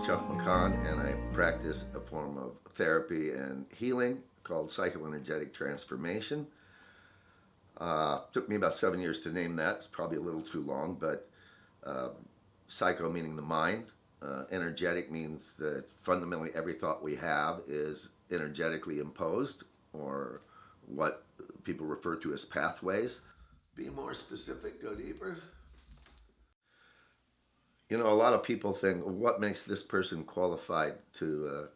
Chuck McCon, and I practice a form of therapy and healing called psychoenergetic transformation. Took me about 7 years to name that. It's probably a little too long, but uh, psycho meaning the mind. Energetic means that fundamentally every thought we have is energetically imposed, or what people refer to as pathways. Be more specific, go deeper. You know, a lot of people think, what makes this person qualified to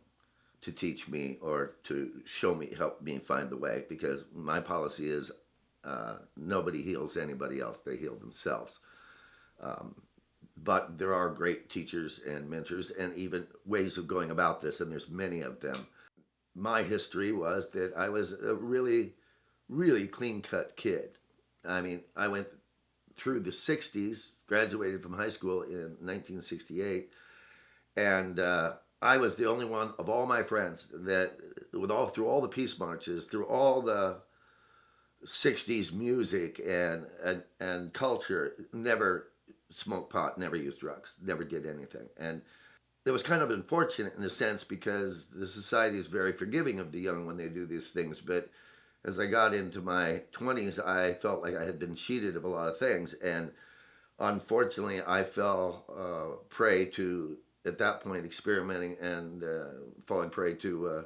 teach me or to show me, help me find the way? Because my policy is nobody heals anybody else; they heal themselves. Um, but there are great teachers and mentors, and even ways of going about this, and there's many of them. My history was that I was a really, really clean-cut kid. I mean, I went through the 60s, graduated from high school in 1968, and I was the only one of all my friends that, through all the peace marches, through all the 60s music and culture, never smoked pot, never used drugs, never did anything. And it was kind of unfortunate in a sense because the society is very forgiving of the young when they do these things, but as I got into my 20s, I felt like I had been cheated of a lot of things, and unfortunately, I fell prey to, at that point, experimenting and falling prey to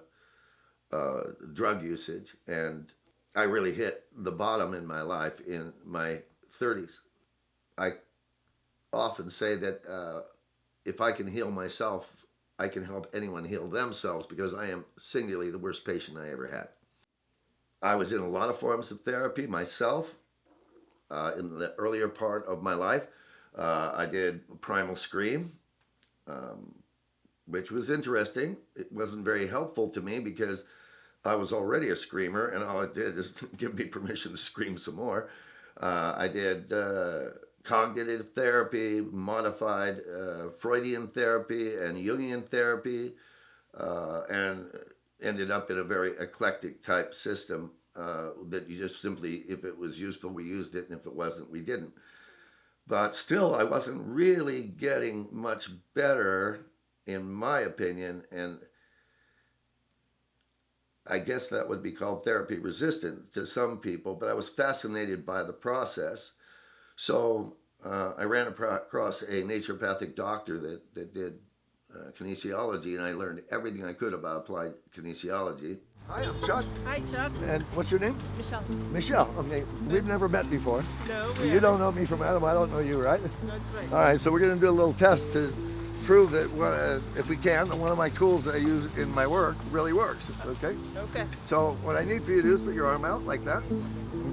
drug usage, and I really hit the bottom in my life in my 30s. I often say that if I can heal myself, I can help anyone heal themselves, because I am singularly the worst patient I ever had. I was in a lot of forms of therapy myself in the earlier part of my life. I did Primal Scream, which was interesting. It wasn't very helpful to me because I was already a screamer, and all it did is give me permission to scream some more. I did cognitive therapy, modified Freudian therapy, and Jungian therapy, and ended up in a very eclectic type system that you just simply, if it was useful, we used it, and if it wasn't, we didn't. But still, I wasn't really getting much better, in my opinion, and I guess that would be called therapy resistant to some people, but I was fascinated by the process. So I ran across a naturopathic doctor that did kinesiology, and I learned everything I could about applied kinesiology. Hi, I'm Chuck. Hi, Chuck. And what's your name? Michelle. Michelle. Okay, we've never met before. No, You don't know me from Adam, I don't know you, right? That's right. All right, so we're going to do a little test to prove that, if we can, that one of my tools that I use in my work really works, okay? Okay. So what I need for you to do is put your arm out like that,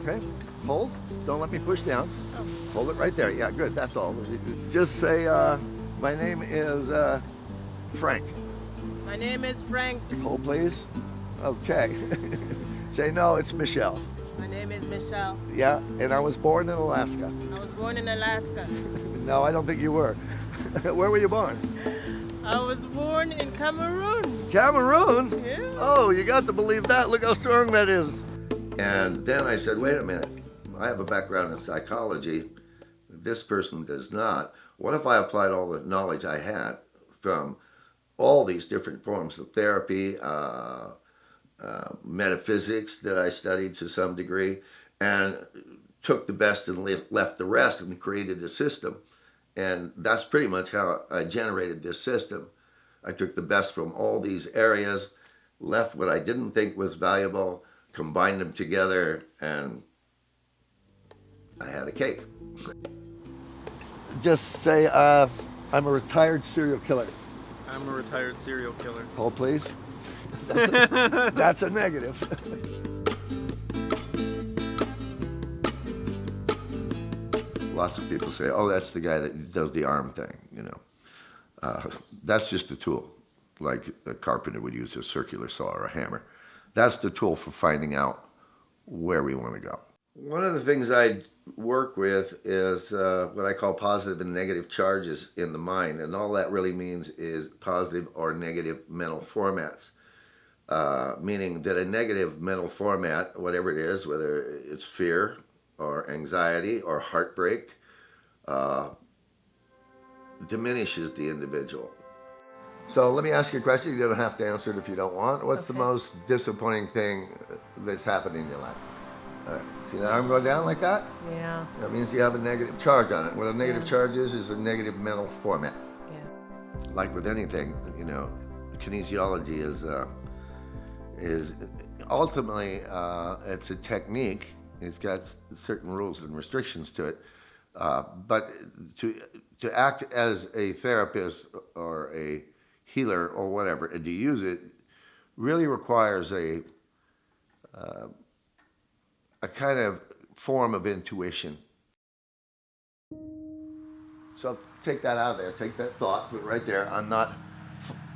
okay? Hold, don't let me push down. Oh. Hold it right there, yeah, good, that's all. Just say, my name is Frank. My name is Frank. Hold, please. Okay. Say, no, it's Michelle. My name is Michelle. Yeah, and I was born in Alaska. I was born in Alaska. No, I don't think you were. Where were you born? I was born in Cameroon. Cameroon? Yeah. Oh, you got to believe that. Look how strong that is. And then I said, wait a minute. I have a background in psychology. This person does not. What if I applied all the knowledge I had from all these different forms of therapy, metaphysics that I studied to some degree, and took the best and left the rest and created a system. And that's pretty much how I generated this system. I took the best from all these areas, left what I didn't think was valuable, combined them together, and I had a cake. Just say, I'm a retired serial killer. I'm a retired serial killer. Hold, please. That's a negative. Lots of people say, oh, that's the guy that does the arm thing, you know. That's just a tool, like a carpenter would use a circular saw or a hammer. That's the tool for finding out where we want to go. One of the things I work with is what I call positive and negative charges in the mind, and all that really means is positive or negative mental formats. Meaning that a negative mental format, whatever it is, whether it's fear or anxiety or heartbreak, diminishes the individual. So let me ask you a question. You don't have to answer it if you don't want. What's the Okay. most disappointing thing that's happened in your life? All right. See that arm go down like that? Yeah. That means you have a negative charge on it. What a negative Yeah. charge is a negative mental format. Yeah. Like with anything, kinesiology is ultimately it's a technique. It's got certain rules and restrictions to it. But to act as a therapist or a healer or whatever, and to use it really requires a kind of form of intuition. So take that out of there. Take that thought, put it right there. I'm not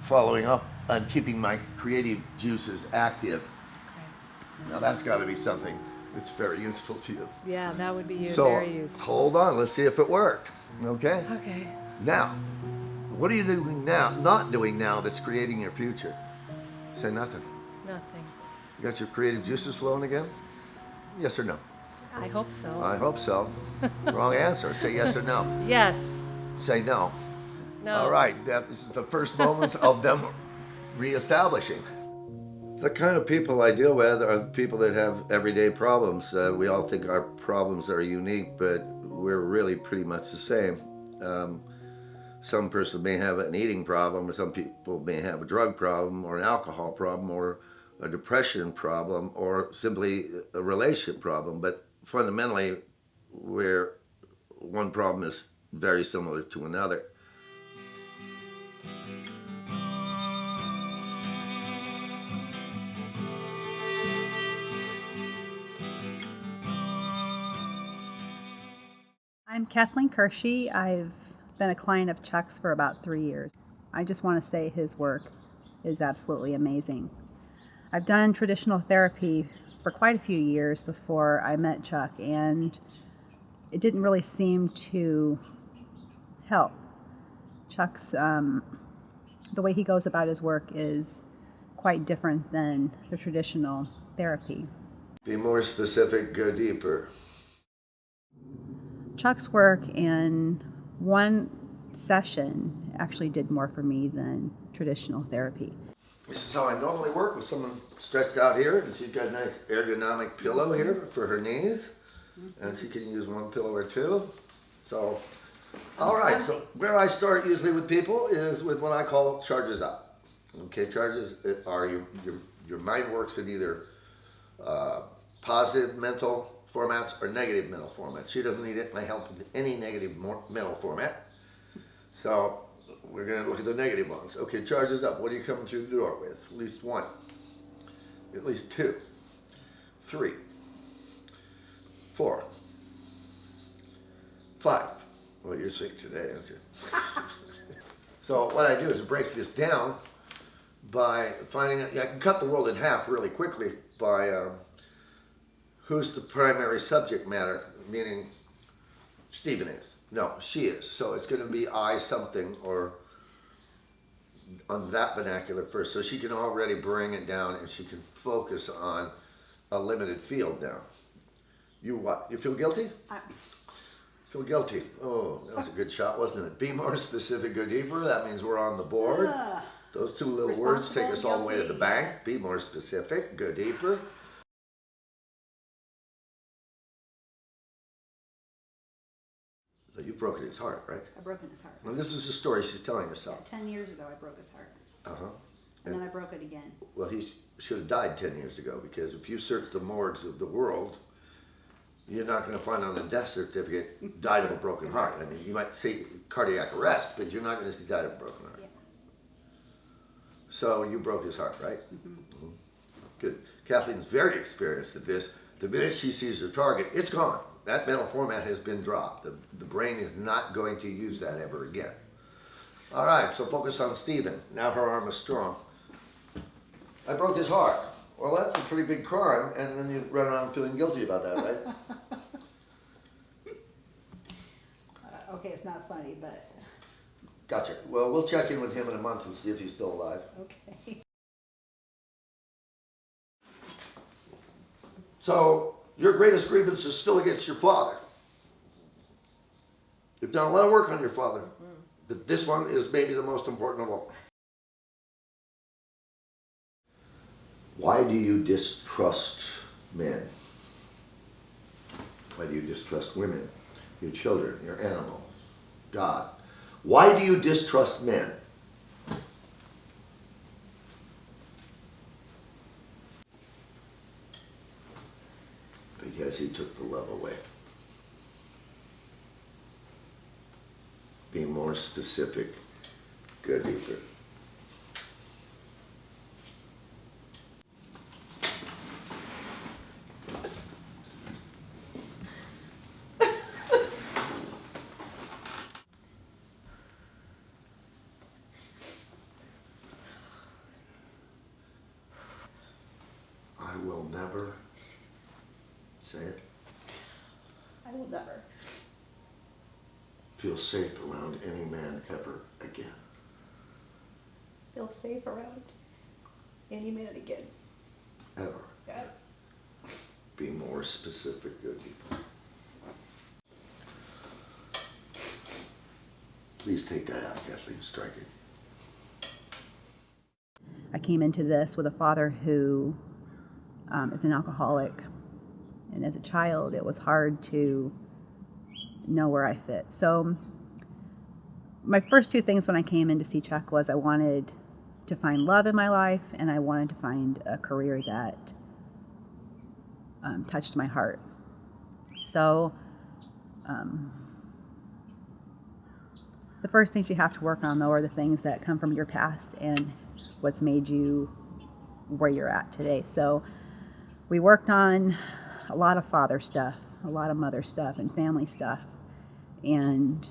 following up on keeping my creative juices active. Okay. Now that's got to be something that's very useful to you. Yeah, that would be So very useful. hold on. Let's see if it worked. Okay. Okay. Now, what are you doing now? Not doing now that's creating your future? Say nothing. Nothing. You got your creative juices flowing again? Yes or no? I hope so. I hope so. Wrong answer. Say yes or no. Yes. Say no. No. All right. This is the first moments of them reestablishing. The kind of people I deal with are the people that have everyday problems. We all think our problems are unique, but we're really pretty much the same. Some person may have an eating problem, or some people may have a drug problem, or an alcohol problem, or a depression problem, or simply a relationship problem. But fundamentally, where one problem is very similar to another. I'm Kathleen Kershey. I've been a client of Chuck's for about 3 years. I just want to say his work is absolutely amazing. I've done traditional therapy for quite a few years before I met Chuck, and it didn't really seem to help. Chuck's, the way he goes about his work is quite different than the traditional therapy. Be more specific, go deeper. Chuck's work in one session actually did more for me than traditional therapy. This is how I normally work with someone stretched out here, and she's got a nice ergonomic pillow here for her knees, and she can use one pillow or two. So, all right, so where I start usually with people is with what I call charges up. Okay, charges are your mind works in either positive mental formats or negative mental formats. She doesn't need my help with any negative mental format. So we're going to look at the negative ones. Okay, charges up. What are you coming through the door with? At least one. At least two. 3. 4. 5. Well, you're sick today, aren't you? So what I do is break this down by finding out, I can cut the world in half really quickly by who's the primary subject matter, meaning Stephen is. No, she is. So it's going to be I something or on that vernacular first. So she can already bring it down and she can focus on a limited field now. You what? You feel guilty? Feel guilty. Oh, that was a good shot, wasn't it? Be more specific, go deeper. That means we're on the board. Those two little words take us all the way to the bank. Be more specific, go deeper. So you've broken his heart, right? I've broken his heart. Well, this is the story she's telling herself. 10 years ago, I broke his heart. Uh-huh. And then I broke it again. Well, he should have died 10 years ago, because if you search the morgues of the world, you're not going to find on the death certificate, died of a broken heart. I mean, you might say cardiac arrest, but you're not going to see died of a broken heart. Yeah. So you broke his heart, right? Mm-hmm. Good. Kathleen's very experienced at this. The minute she sees her target, it's gone. That mental format has been dropped. The brain is not going to use that ever again. All right, so focus on Stephen. Now her arm is strong. I broke his heart. Well, that's a pretty big crime, and then you run around feeling guilty about that, right? Okay, it's not funny, but Gotcha. Well, we'll check in with him in a month and see if he's still alive. okay. So, your greatest grievance is still against your father. You've done a lot of work on your father, but this one is maybe the most important of all. Why do you distrust men? Why do you distrust women, your children, your animals, God? Why do you distrust men? Because he took the love away. Be more specific. Go deeper. I will never, say it, I will never feel safe around any man ever again. feel safe around any man again. Ever. Yeah. Be more specific. Go deeper. Please take that out, Kathleen. Strike it. I came into this with a father who is an alcoholic. And as a child, it was hard to know where I fit. So my first two things when I came in to see Chuck was I wanted to find love in my life, and I wanted to find a career that touched my heart. So the first things you have to work on, though, are the things that come from your past and what's made you where you're at today. So we worked on a lot of father stuff, a lot of mother stuff, and family stuff. And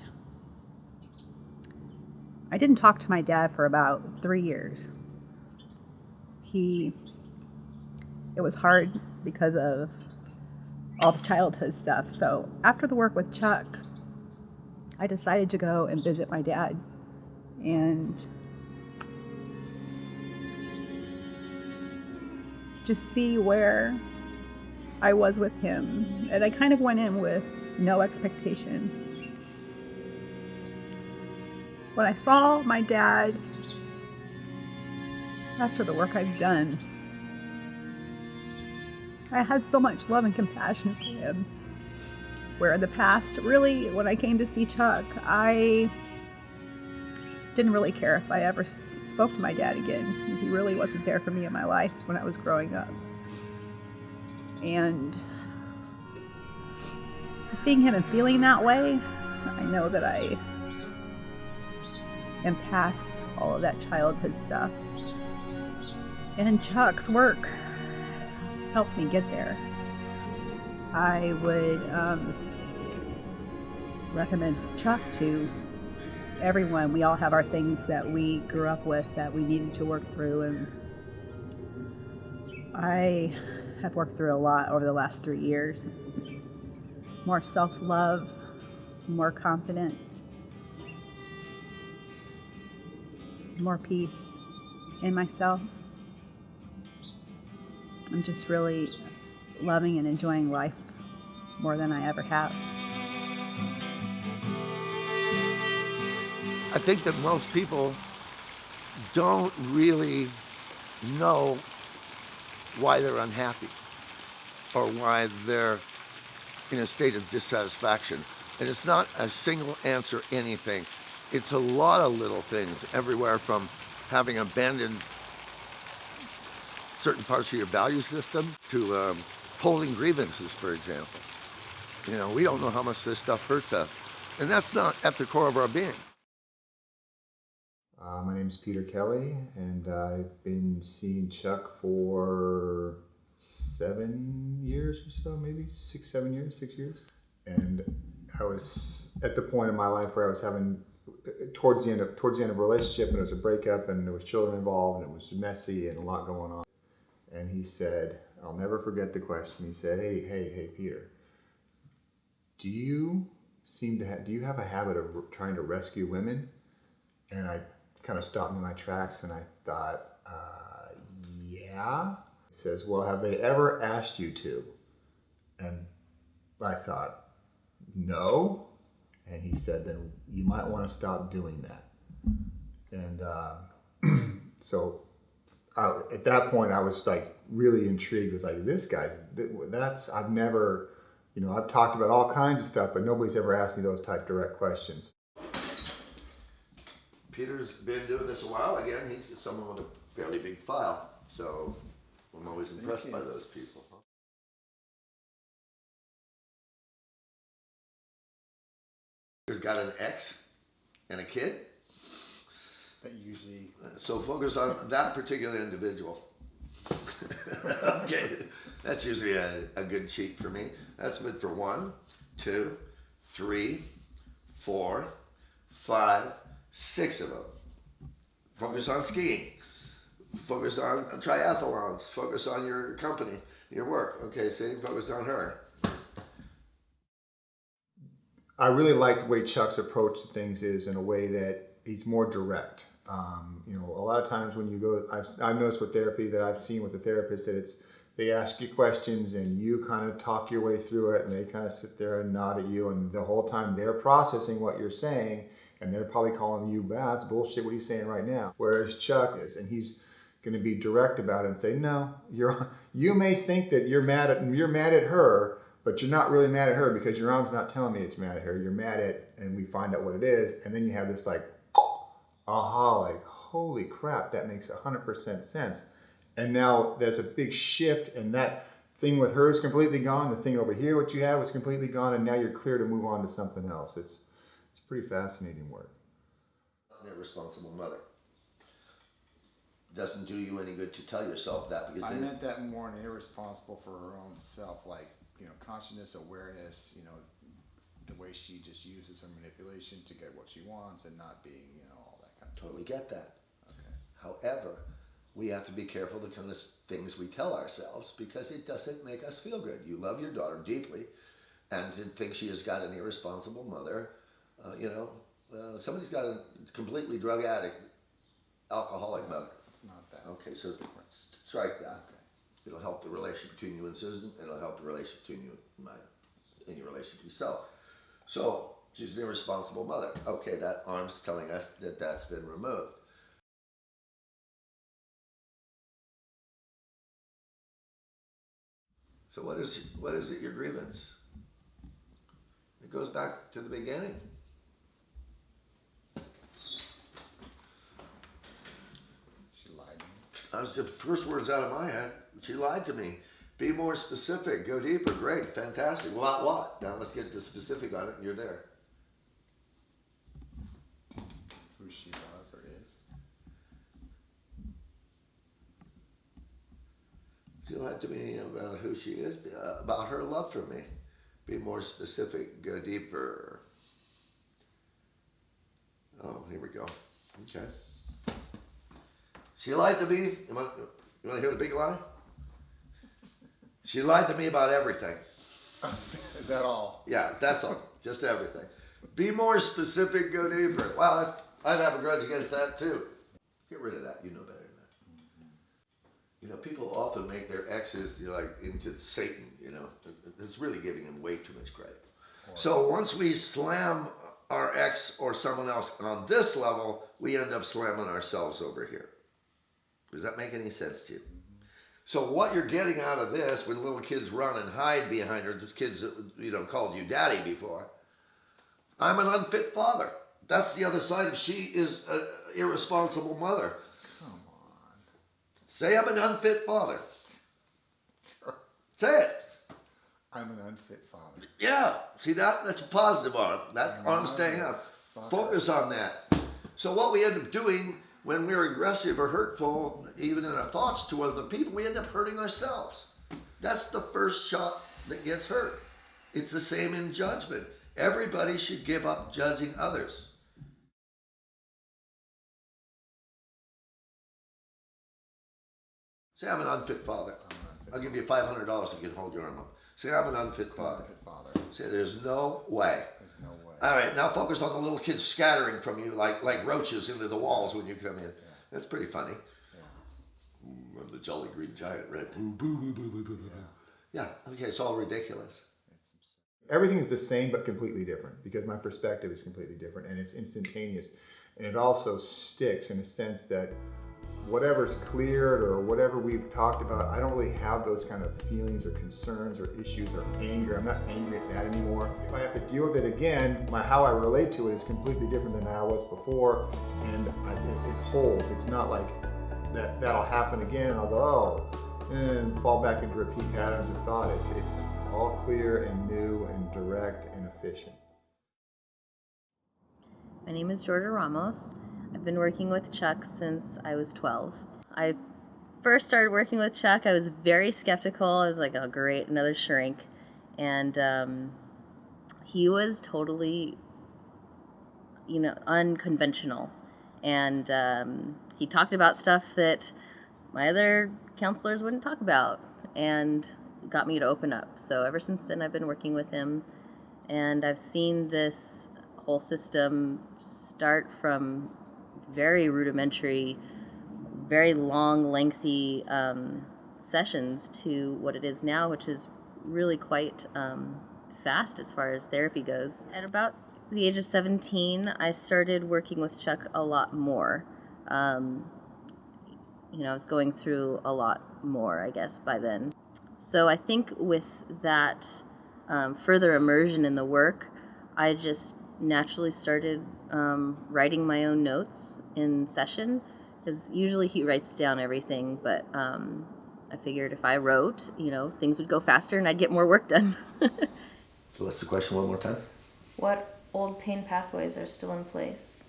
I didn't talk to my dad for about 3 years. It was hard because of all the childhood stuff. So after the work with Chuck, I decided to go and visit my dad and just see where I was with him. And I kind of went in with no expectation. When I saw my dad after the work I've done, I had so much love and compassion for him. Where in the past, really, when I came to see Chuck, I didn't really care if I ever spoke to my dad again. He really wasn't there for me in my life when I was growing up. And seeing him and feeling that way, I know that I am past all of that childhood stuff. And Chuck's work helped me get there. I would recommend Chuck to everyone. We all have our things that we grew up with that we needed to work through, and I have worked through a lot over the last 3 years. More self-love, more confidence, more peace in myself. I'm just really loving and enjoying life more than I ever have. I think that most people don't really know why they're unhappy or why they're in a state of dissatisfaction. And it's not a single answer anything. It's a lot of little things, everywhere from having abandoned certain parts of your value system to holding grievances, for example. You know, we don't know how much this stuff hurts us. And that's not at the core of our being. My name is Peter Kelly, and I've been seeing Chuck for 7 years or so, maybe 6 years. And I was at the point in my life where I was having, towards the end of a relationship, and it was a breakup, and there was children involved, and it was messy and a lot going on. And he said, I'll never forget the question. He said, hey, Peter, do you have a habit of trying to rescue women? And I kind of stopped me in my tracks, and I thought, yeah. He says, well, have they ever asked you to? And I thought, no. And he said, then you might want to stop doing that. And so at that point I was like really intrigued with like this guy. I've never, I've talked about all kinds of stuff, but nobody's ever asked me those type direct questions. Peter's been doing this a while. Again, he's someone with a fairly big file, so I'm always impressed by those people. Peter's got an ex and a kid. That usually. So focus on that particular individual. Okay, that's usually a good cheat for me. That's good for 1, 2, 3, 4, 5, 6 of them. Focus on skiing. Focus on triathlons. Focus on your company, your work. Okay, see, focus on her. I really like the way Chuck's approach to things is in a way that he's more direct. A lot of times when you go, I've noticed with therapy that I've seen with the therapist that they ask you questions and you kind of talk your way through it and they kind of sit there and nod at you and the whole time they're processing what you're saying and they're probably calling you, that's bullshit, what are you saying right now? Whereas Chuck is, and he's going to be direct about it and say, no, you may think that you're mad at her, but you're not really mad at her because your arm's not telling me it's mad at her. You're mad at, and we find out what it is, and then you have this like, aha, like, holy crap, that makes 100% sense. And now there's a big shift, and that thing with her is completely gone. The thing over here, what you have, is completely gone, and now you're clear to move on to something else. It's pretty fascinating work. An irresponsible mother. Doesn't do you any good to tell yourself that because I meant that more than irresponsible for her own self, like, consciousness, awareness, the way she just uses her manipulation to get what she wants and not being, all that kind of stuff. Totally get that. Okay. However, we have to be careful the kind of things we tell ourselves because it doesn't make us feel good. You love your daughter deeply, and to think she has got an irresponsible mother, somebody's got a completely drug addict, alcoholic mother. It's not that. Okay, so strike that. Okay. It'll help the relationship between you and Susan. It'll help the relationship between you and your relationship with yourself. So she's an irresponsible mother. Okay, that arm's telling us that that's been removed. So what is it, your grievance? It goes back to the beginning. She lied to me. That was the first words out of my head. She lied to me. Be more specific. Go deeper. Great. Fantastic. Well, about what? Now let's get the specific on it and you're there. Who she was or is. She lied to me about who she is, about her love for me. Be more specific. Go deeper. Oh, here we go. Okay. She lied to me. You want to hear the big lie? She lied to me about everything. Is that all? Yeah, that's all. Just everything. Be more specific, go deeper. Well, I'd have a grudge against that too. Get rid of that. You know better than that. People often make their exes, like into Satan. It's really giving them way too much credit. So once we slam our ex or someone else on this level, we end up slamming ourselves over here. Does that make any sense to you? So what you're getting out of this, when little kids run and hide behind her, the kids that called you daddy before, I'm an unfit father. That's the other side of she is an irresponsible mother. Come on. Say I'm an unfit father. Say it. I'm an unfit father. Yeah. See that's a positive arm. That arm's staying up. Focus on that. So what we end up doing when we're aggressive or hurtful, even in our thoughts to other people, we end up hurting ourselves. That's the first shot that gets hurt. It's the same in judgment. Everybody should give up judging others. Say, I'm an unfit father. I'll give you $500 if you can hold your arm up. Say, I'm an unfit father. Say, there's no way. There's no way. All right, now focus on the little kids scattering from you like roaches into the walls when you come in. Yeah. That's pretty funny. Yeah. I'm the Jolly Green Giant, right? Boo, boo, boo, boo, boo, boo. Yeah, okay, it's all ridiculous. Everything is the same but completely different because my perspective is completely different and it's instantaneous. And it also sticks in a sense that whatever's cleared or whatever we've talked about, I don't really have those kind of feelings or concerns or issues or anger. I'm not angry at that anymore. If I have to deal with it again, how I relate to it is completely different than I was before, and it holds. It's not like that'll happen again and I'll go, oh, and fall back into repeat patterns of thought. It's all clear and new and direct and efficient. My name is Georgia Ramos. I've been working with Chuck since I was 12. I first started working with Chuck, I was very skeptical. I was like, oh great, another shrink. And he was totally, unconventional. And he talked about stuff that my other counselors wouldn't talk about, and got me to open up. So ever since then, I've been working with him, and I've seen this whole system start from very rudimentary, very long, lengthy sessions to what it is now, which is really quite fast as far as therapy goes. At about the age of 17, I started working with Chuck a lot more. I was going through a lot more, I guess, by then. So I think with that further immersion in the work, I just naturally started writing my own notes in session, because usually he writes down everything, but I figured if I wrote, things would go faster and I'd get more work done. So what's the question one more time? What old pain pathways are still in place?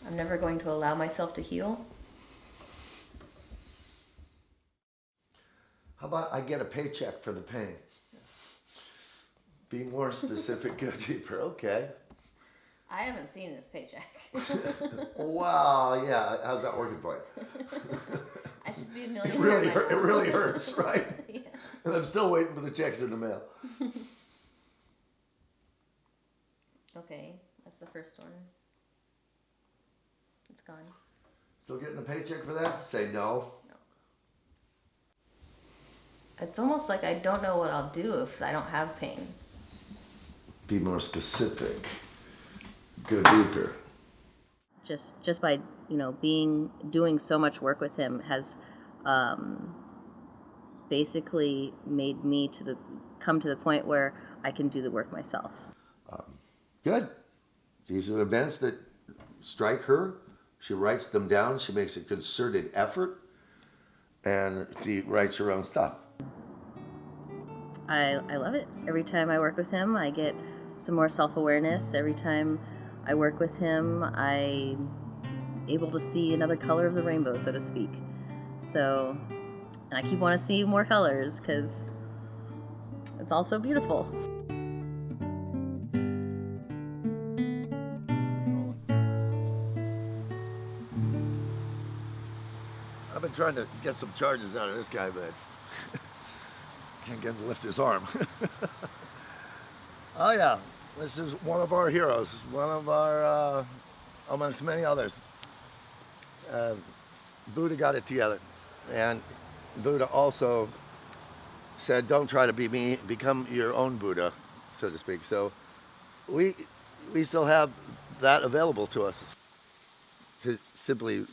I'm never going to allow myself to heal. How about I get a paycheck for the pain? Be more specific, go deeper. Okay. I haven't seen this paycheck. Wow, yeah. How's that working for you? I should be a It millionaire. really hurts, right? Yeah. And I'm still waiting for the checks in the mail. Okay, that's the first one. It's gone. Still getting a paycheck for that? Say no. It's almost like I don't know what I'll do if I don't have pain. Be more specific. Go deeper. Just by doing so much work with him has basically made me come to the point where I can do the work myself. Good. These are events that strike her. She writes them down. She makes a concerted effort, and she writes her own stuff. I love it. Every time I work with him, I get some more self-awareness. Every time I work with him, I'm able to see another color of the rainbow, so to speak. So, and I keep wanting to see more colors because it's all so beautiful. I've been trying to get some charges out of this guy, but can't get him to lift his arm. Oh yeah, this is one of our heroes, one of our, amongst many others. Buddha got it together, and Buddha also said, don't try to be me, become your own Buddha, so to speak. So we still have that available to us, to simply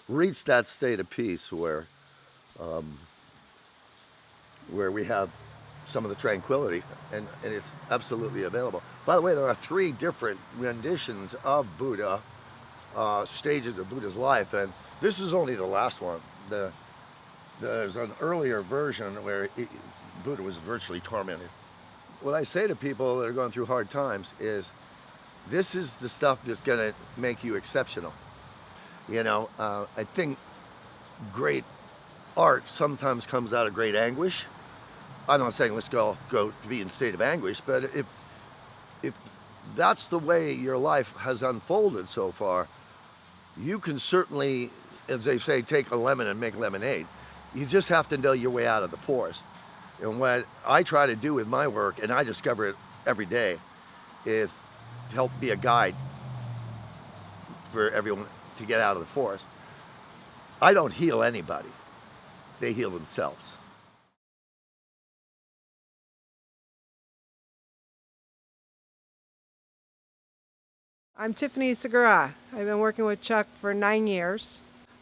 reach that state of peace where we have some of the tranquility, and it's absolutely available. By the way, there are 3 different renditions of Buddha, stages of Buddha's life, and this is only the last one. There's an earlier version where Buddha was virtually tormented. What I say to people that are going through hard times is, this is the stuff that's going to make you exceptional. I think great art sometimes comes out of great anguish. I'm not saying let's go to be in a state of anguish, but if that's the way your life has unfolded so far, you can certainly, as they say, take a lemon and make lemonade. You just have to know your way out of the forest. And what I try to do with my work, and I discover it every day, is to help be a guide for everyone to get out of the forest. I don't heal anybody. They heal themselves. I'm Tiffany Segura. I've been working with Chuck for 9 years.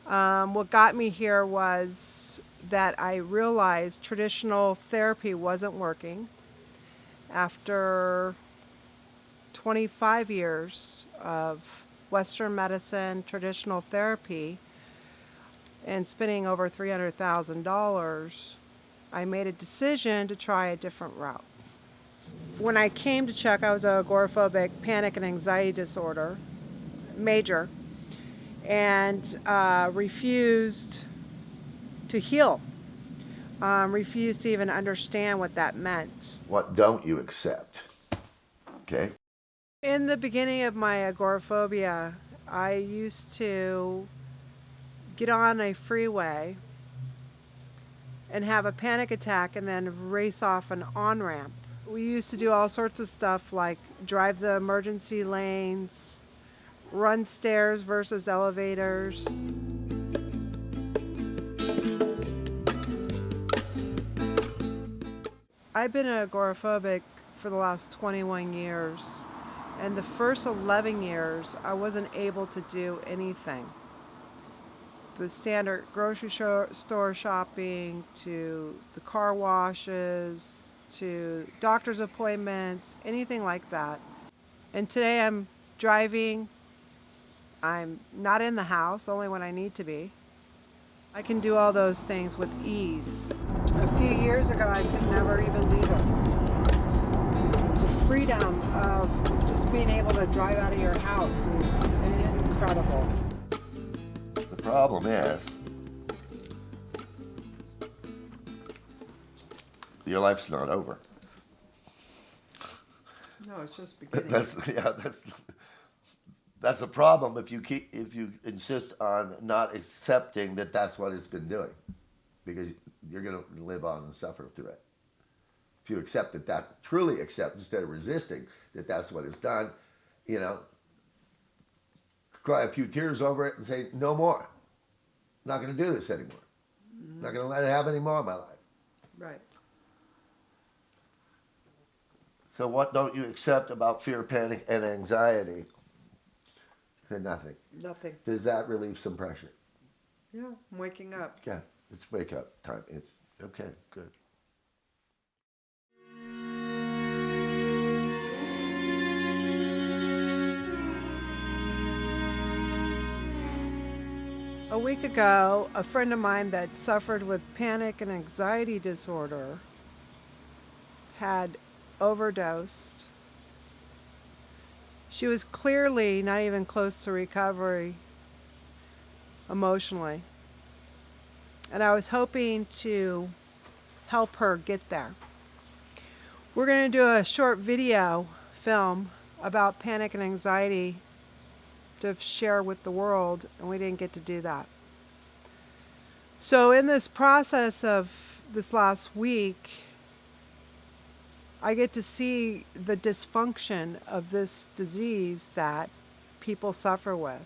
What got me here was that I realized traditional therapy wasn't working. After 25 years of Western medicine, traditional therapy, and spending over $300,000, I made a decision to try a different route. When I came to Chuck, I was agoraphobic panic and anxiety disorder, major, and refused to heal, refused to even understand what that meant. What don't you accept? Okay? In the beginning of my agoraphobia, I used to get on a freeway and have a panic attack and then race off an on-ramp. We used to do all sorts of stuff like drive the emergency lanes, run stairs versus elevators. I've been agoraphobic for the last 21 years, and the first 11 years I wasn't able to do anything. The standard grocery store shopping, to the car washes, to doctor's appointments, anything like that. And today I'm driving. I'm not in the house, only when I need to be. I can do all those things with ease. A few years ago, I could never even do this. The freedom of just being able to drive out of your house is incredible. The problem is, your life's not over. No, it's just beginning. That's a problem if you insist on not accepting that that's what it's been doing, because you're going to live on and suffer through it. If you accept that, truly accept, instead of resisting that that's what it's done, cry a few tears over it and say, no more. I'm not going to do this anymore. I'm not going to let it happen any more in my life. Right. So what don't you accept about fear, panic, and anxiety? Nothing. Nothing. Does that relieve some pressure? Yeah, I'm waking up. Yeah, it's wake up time. It's okay, good. A week ago, a friend of mine that suffered with panic and anxiety disorder had overdosed. She was clearly not even close to recovery emotionally. And I was hoping to help her get there. We're going to do a short video film about panic and anxiety to share with the world, and we didn't get to do that. So in this process of this last week, I get to see the dysfunction of this disease that people suffer with.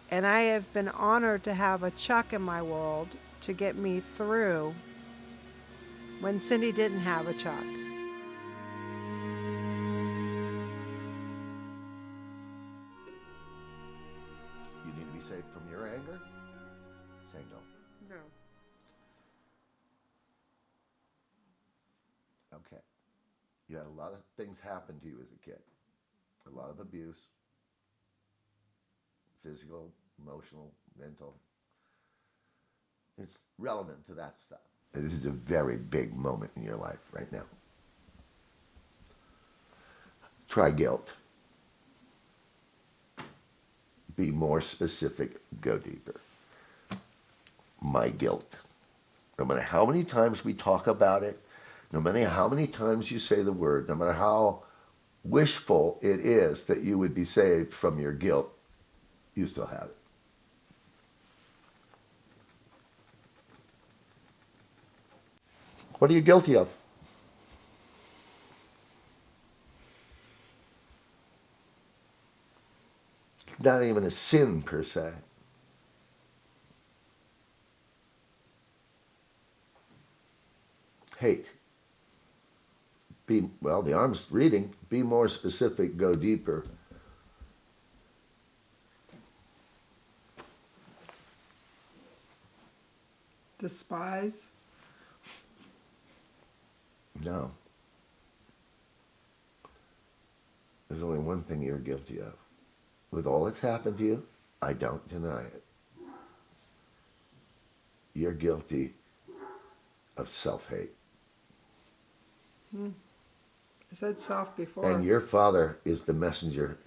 And I have been honored to have a Chuck in my world to get me through when Cindy didn't have a Chuck. You need to be saved from your anger? Say no. No. Okay. You had a lot of things happen to you as a kid. A lot of abuse. Physical, emotional, mental. It's relevant to that stuff. This is a very big moment in your life right now. Try guilt. Be more specific, go deeper. My guilt. No matter how many times we talk about it, no matter how many times you say the word, no matter how wishful it is that you would be saved from your guilt, you still have it. What are you guilty of? Not even a sin per se. Hate. The arm's reading. Be more specific, go deeper. Despise? No. There's only one thing you're guilty of. With all that's happened to you, I don't deny it. You're guilty of self-hate. I said self before. And your father is the messenger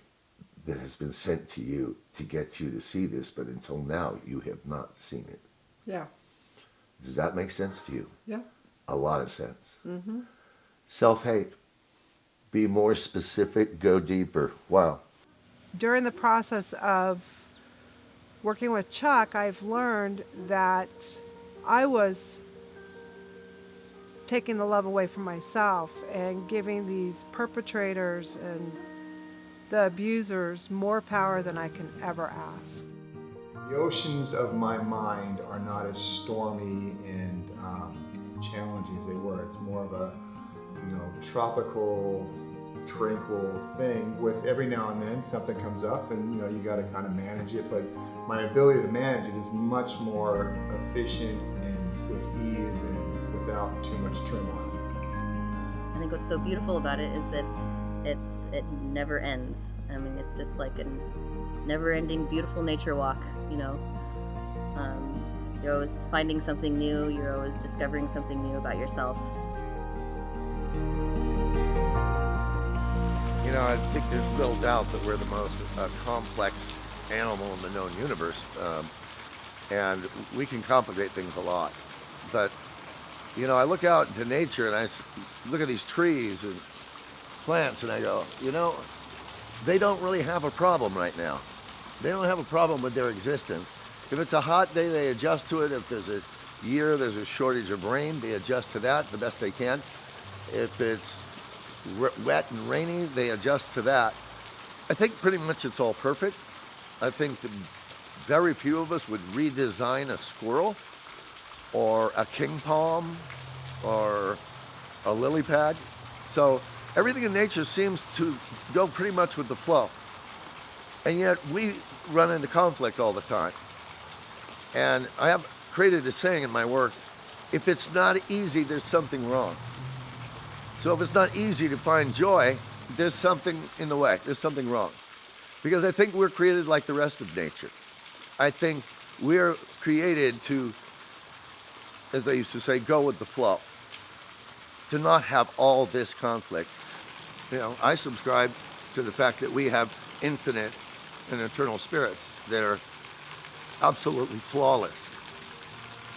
that has been sent to you to get you to see this, but until now you have not seen it. Yeah. Does that make sense to you? Yeah. A lot of sense. Mm-hmm. Self-hate. Be more specific, go deeper. Wow. During the process of working with Chuck, I've learned that I was taking the love away from myself and giving these perpetrators and the abusers more power than I can ever ask. The oceans of my mind are not as stormy and challenging as they were. It's more of a, tropical, tranquil thing with every now and then something comes up and, you got to kind of manage it. But my ability to manage it is much more efficient and with ease and without too much turmoil. I think what's so beautiful about it is that it never ends. I mean, it's just like a never-ending, beautiful nature walk. You're always finding something new. You're always discovering something new about yourself. I think there's little doubt that we're the most complex animal in the known universe, and we can complicate things a lot. But, I look out into nature and I look at these trees and plants and I go, they don't really have a problem right now. They don't have a problem with their existence. If it's a hot day, they adjust to it. If there's a year, there's a shortage of rain, they adjust to that the best they can. If it's wet and rainy, they adjust to that. I think pretty much it's all perfect. I think that very few of us would redesign a squirrel or a king palm or a lily pad. So everything in nature seems to go pretty much with the flow. And yet we run into conflict all the time. And I have created a saying in my work, if it's not easy, there's something wrong. So if it's not easy to find joy, there's something in the way, there's something wrong. Because I think we're created like the rest of nature. I think we're created to, as they used to say, go with the flow. To not have all this conflict. I subscribe to the fact that we have infinite and eternal spirits that are absolutely flawless.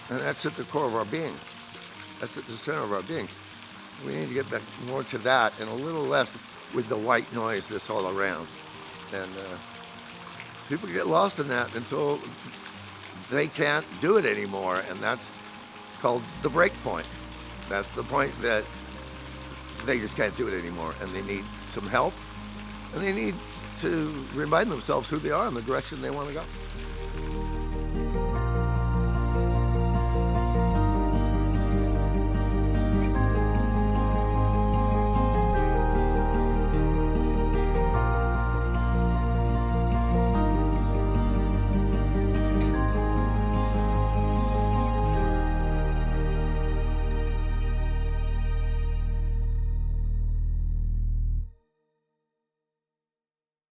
And that's at the core of our being. That's at the center of our being. We need to get back more to that and a little less with the white noise that's all around. And people get lost in that until they can't do it anymore. And that's called the break point. That's the point that they just can't do it anymore. And they need some help. And they need to remind themselves who they are and the direction they want to go.